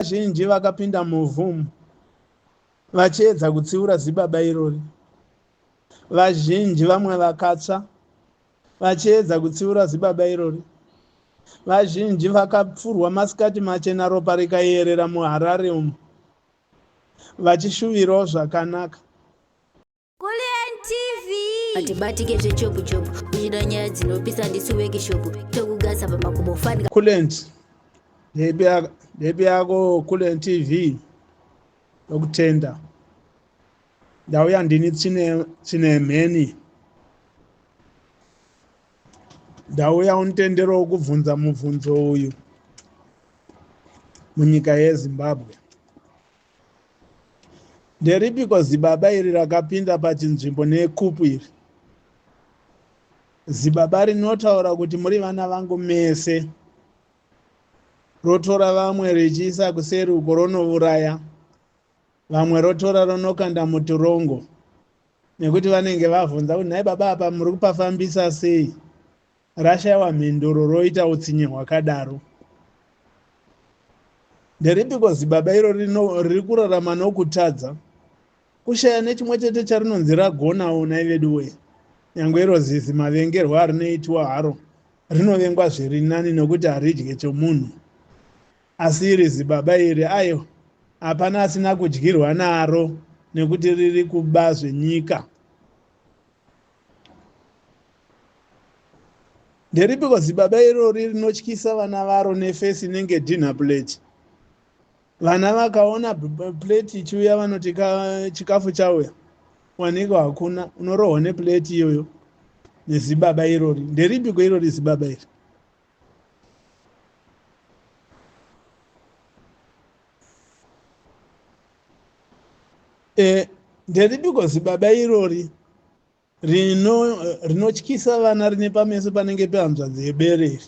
vazhinji vakapinda muvhumu vachiedza kutsiura zibaba irori. Vazhinji vamwe vakatsva vachiedza kutsiura zibaba irori. Vazhinji vakapfurwa masikati machena, ropa rikayerera muHarare umu, vachishuvirawo zvakanaka. Kulen TV atibatike zvechopu-chopu uchida nyaya dzinopisa ndisu wekishopu tokugasa pamakubo fanika. Kulen debi yako Kulen TV yokutenda. Ndauya ndini tsine mheni. Ndauya unotendero wokubvunza mubvunzo uyu munyika yeZimbabwe. Nderipiko zibaba iri rakapinda pachinzvimbo nekupu iri? Zibaba rinotaura kuti muri vana vangu mese, rotora vamwe richiisa kuseri uko ronouraya, vamwe rotora ronokanda mutorongo, nekuti vanenge vabvunza kuti nhai baba apa muri kupafambisa sei? Rashayiwa mhinduro roita utsinye hwakadaro. Nderipiko zibaba iro riri kurarama nokutadza, kushaya nechimwe chete charinonzi ragonawo nai vedu we. Nyangwe iro zizi mavengerwo arinoitwa haro rinovengwa zviri nani nokuti haridye chomunhu. Asi iri zibaba iri ayo hapana asina kudyirwa naro nekuti riri kuba zvenyika. Nderipiko zibaba irori rinotyisa vana varo nefesi inenge dinner plate. Vana vakaona plate ichiuya vanoti chikafu chauya, waniko hakuna, unorohwa neplate iyoyo nezibaba irori. Nderipiko irori zibaba iri? Nderipiko zibaba irori rinotyisa vana rine pameso panenge pehanzvadzi yebereri?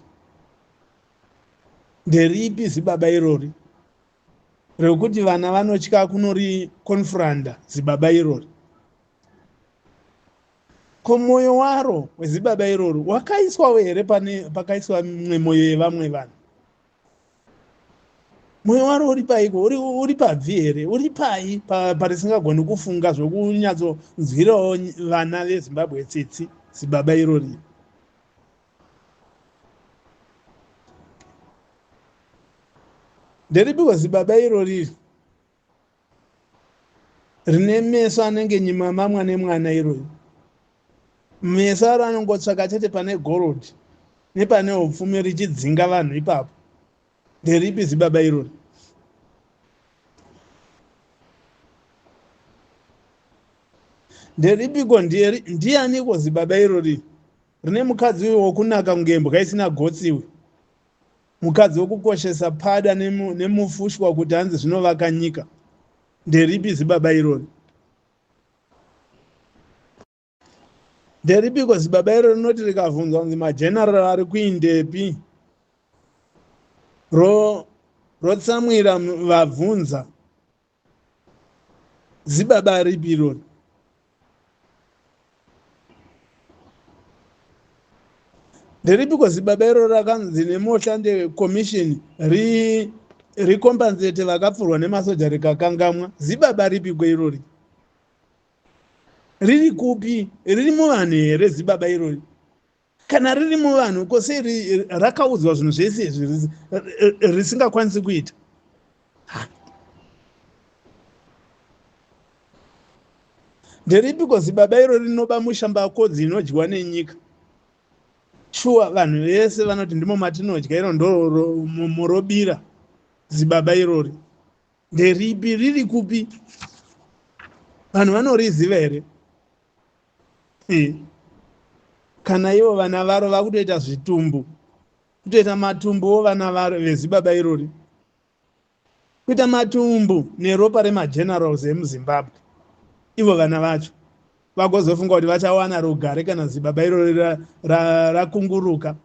Nderipi zibaba irori rekuti vana vanotya kunori konfuranda zibaba irori? Ko mwoyo waro wezibaba irori wakaiswawo here pakaiswa mimwe mwoyo yevamwe vanhu? Mwoyo waro uri paiko? Uri pabvi here? Uri pai parisingagoni kufunga zvokunyatsonzwirawo vana veZimbabwe tsitsi zibaba irori? Nderipiko zibaba irori rine meso anenge nyima mamwa nemwana irori? Meso aro anongotsvaka chete pane gorodhi nepane upfumi richidzinga vanhu ipapo. Nderipi zibaba irori? Nderipiko ndianiko zibaba irori rine mukadzi wokunaka kunge mbwa isina gotsiwe, mukadzi wokukoshesa pada nemufushwa kuti hanzi zvinovaka nyika? Nderipi zibaba irori? Nderipiko zibaba irori rinoti rikavhunzwa kunzi majenerali ari kuindepi, rotsamwira vabvunza? Zibaba ripi irori? Nderipiko zibaba irori rakanzi nemoshande commission rikombanzete vakapfurwa nemasoja rikakangamwa? Zibaba ripiko irori? Riri kupi? Riri muvanhu here zibaba irori? Kana riri muvanhu, kosei rakaudzwa zvinhu zvese izvi risingakwanisi kuita? Nderipiko zibaba irori rinoba mushambakodzi inodyiwa nenyika? Shuwa vanhu vese vanoti ndimo matinodya, iro ndo murobira zibaba irori? Nderipi? Riri kupi? Vanhu vanoriziva here? Kana ivo vana varo vakutoita zvitumbu, kutoita matumbuwo vana varo vezibaba irori, kuita matumbu neropa remajenerals emuZimbabwe, ivo vana vacho vagozofunga kuti vachawana rugare kana zibaba irori rakunguruka.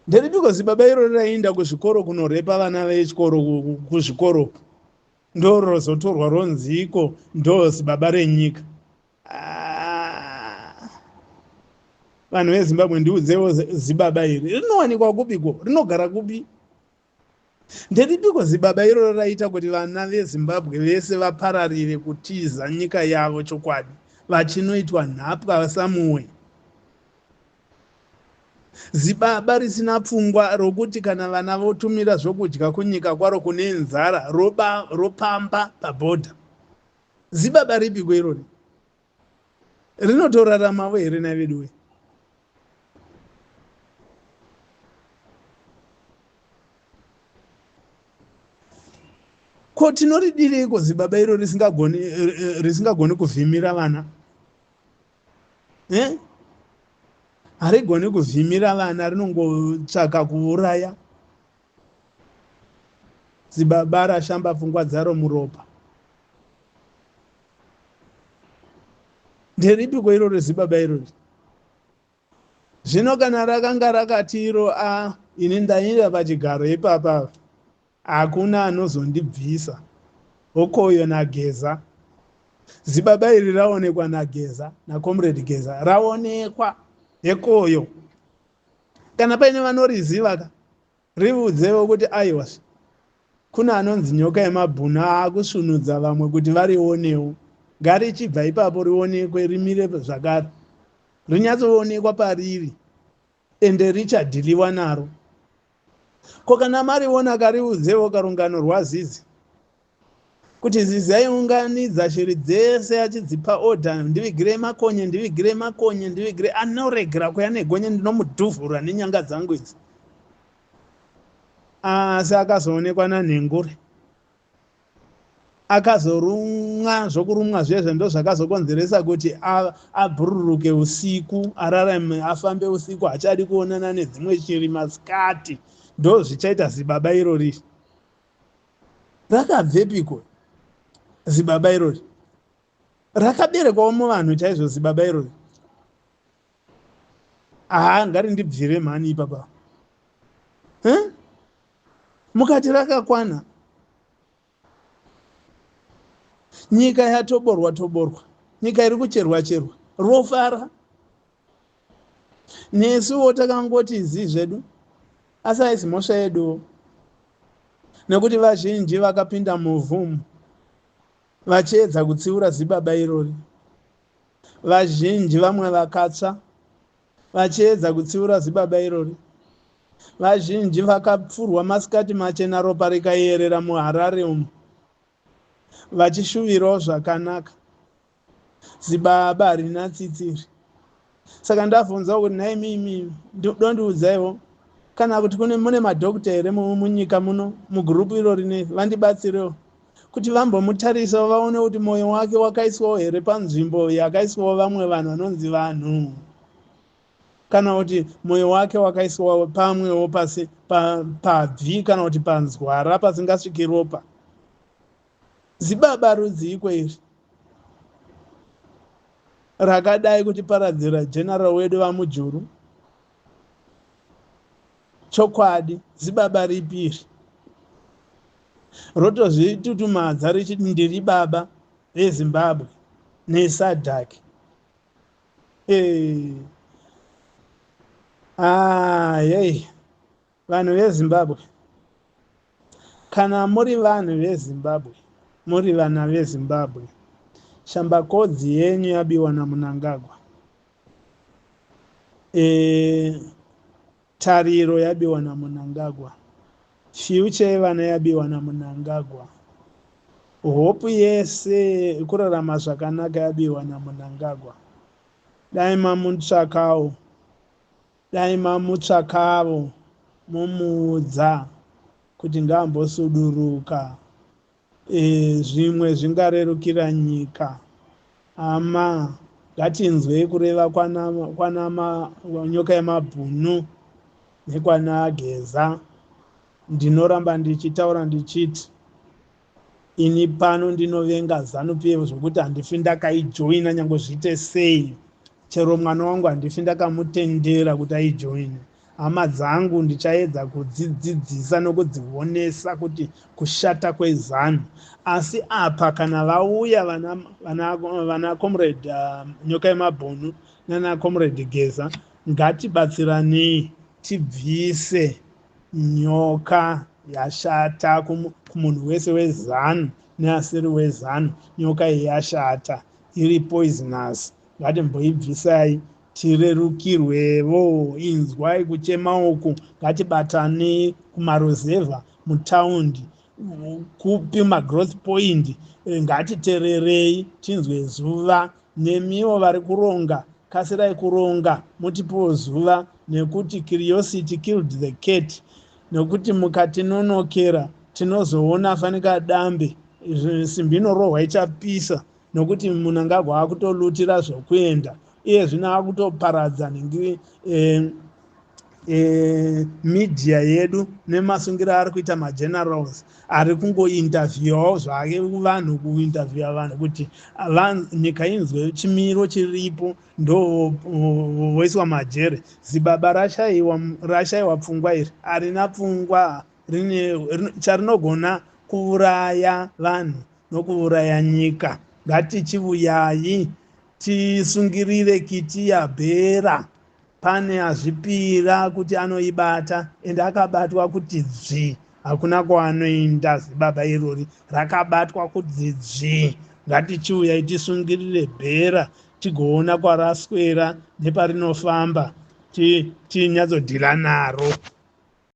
Nderipiko zibaba irori raenda kuzvikoro kunorepa vana vechikoro kuzvikoro, ndo rozotorwa ronziko ndo zibaba renyika? vanhu vezimbabwe ndiudzevo zibaba iri rinowanikwa kupiko, rinogara kupi? Nderipiko zibaba iroro raita kuti vana vezimbabwe vese vapararire kutiza nyika yavo chokwadi vachinoitwa nhapwa samuwe? Zibaba risina pfungwa rokuti kana vana votumira zvokudya kunyika kwaro kune nzara ropamba pabhodha. Zibaba ripiko irori? Rinotoraramawo here navedu we? Ko tinoridireiko zibaba iro risingagoni kuvhimira vana? Harigoni kuvhimira vana, rinongotsvaka kuuraya. Zibaba rashamba pfungwa dzaro muropa. Nderipiko iroro zibaba irori? Zvino kana rakanga rakati iro ini ndaira pachigaro ipapa hakuna anozondibvisa, okoyo naGeza. Zibaba iri raonekwa naGeza, naComrade Geza, raonekwa ekoyo. Kana paine vanoriziva riudzevo kuti aiwa, kuna anonzi nyoka yemabhunu akusvinudza vamwe kuti varionewo. Ngarichibva ipapo rionekwe, rimire zvakare, rinyatsoonekwa pariri ende richadhiliwa naro. Ko kana mariona kariudzevo karungano rwaZizi kuti Zizi aiunganidza shiri dzese achidzipa odha, ndivigire makonye, ndivigire makonye, ndivigire, anoregera kuya negonye ndinomudhuvhura nenyanga dzangu idzi. Asi akazoonekwa nanhengure, akazorumwa, zvokurumwa zvezvo ndo zvakazokonzeresa kuti abhururuke usiku, ararame afambe usiku, hachadi kuonana nedzimwe shiri masikati. Ndo zvichaita zibaba irori. Rakabvepiko zibaba irori? Rakaberekwawo muvanhu chaizvo zibaba irori? Ngari ndibvire mhani ipapa. Mukati rakakwana. Nyika yatoborwa, nyika iri kucherwa, rofara. Nesuwo takangoti zi zvedu, asi haisi mhosva yedu, nekuti vazhinji vakapinda muvhumu vachiedza kutsiura zibaba irori. Vazhinji vamwe vakatsva vachiedza kutsiura zibaba irori. Vazhinji vakapfurwa masikati machena, ropa rikayerera muHarare umo, vachishuvirawo zvakanaka. Zibaba harina tsitsiri. Saka ndabvunza kuti nhai mimi dondiudzaiwo kana kuti mune madhokota here munyika muno, mugurupu irori, vandibatsirewo kuti vambomutarisawo vaone kuti mwoyo wake wakaiswawo here panzvimbo yakaiswawo vamwe vanhu vanonzi vanhu, kana kuti mwoyo wake wakaiswawo pamwewo pasi pabvi kana kuti panzwara pasingasviki ropa. Zibaba rudziko iri rakadai kuti paradzira general wedu vaMujuru. Chokwadi zibaba ripiri rotozvitutumadza richiti ndiri baba veZimbabwe neSADC. Vanhu veZimbabwe, kana muri vanhu veZimbabwe, muri vana veZimbabwe, shambakodzi yenyu yabiwa naMnangagwa. Tariro yabiwa naMnangagwa. Future yevana yabiwa naMnangagwa. Hope yese kurarama zvakanaka yabiwa naMnangagwa. Dai mamutsvakawo mumuudza kuti ngaambosuduruka, zvimwe zvingarerukira nyika. Ngatinzwei kureva kwana nyoka yemabhunu nekwana Geza. Ndinoramba ndichitaura ndichiti ini pano ndinovenga ZANU-PF zvokuti handifi ndakaijoina nyange zviite sei. Chero mwana wangu handifi ndakamutendera kuti aijoine. Hama dzangu ndichaedza kudzidzidzisa nokudzionesa kuti kushata kweZANU. Asi apa kana vauya vana Comrade nyoka yemabhunu nana Comrade Geza ngatibatsiranei tibvise nyoka yashata kumunhu wese wezanu neasiri wezanu. Nyoka iyi yashata, iri poisonous. Ngatimboibvisai tirerukirwevo. Inzwai kuchema uku, ngatibatanei kumaruzevha, mutaundi, kupi magrowth point. Ngatitererei tinzwe zuva. Nemiwo vari kuronga, kasirai kuronga mutipowo zuva, nekuti curiosity killed the cat. Nekuti mukatinonokera tinozoona fanika dambe, simbi inorohwa ichapisa, nokuti munhu angagwa akutolutira zvokuenda iye zvino akutoparadza media yedu nemasungira ari kuita magenerals ari kungointerviewawo zvake vanhu, kuinterviewa vanhu kuti nyika inzwe chimiro chiripo, ndo voiswa majere. Zibaba rashayiwa pfungwa iri harina pfungwa, charinogona kuuraya vanhu nokuuraya nyika. Ngatichivuyai tisungirire kiti yabhera. Pane azvipira kuti anoibata, ende akabatwa kuti dzvi, hakuna kwaanoenda. Zibaba irori rakabatwa kuti dzvi. Ngatichiuyai tisungirire bhera, tigoona kwaraswera neparinofamba, tinyatsodhila naro.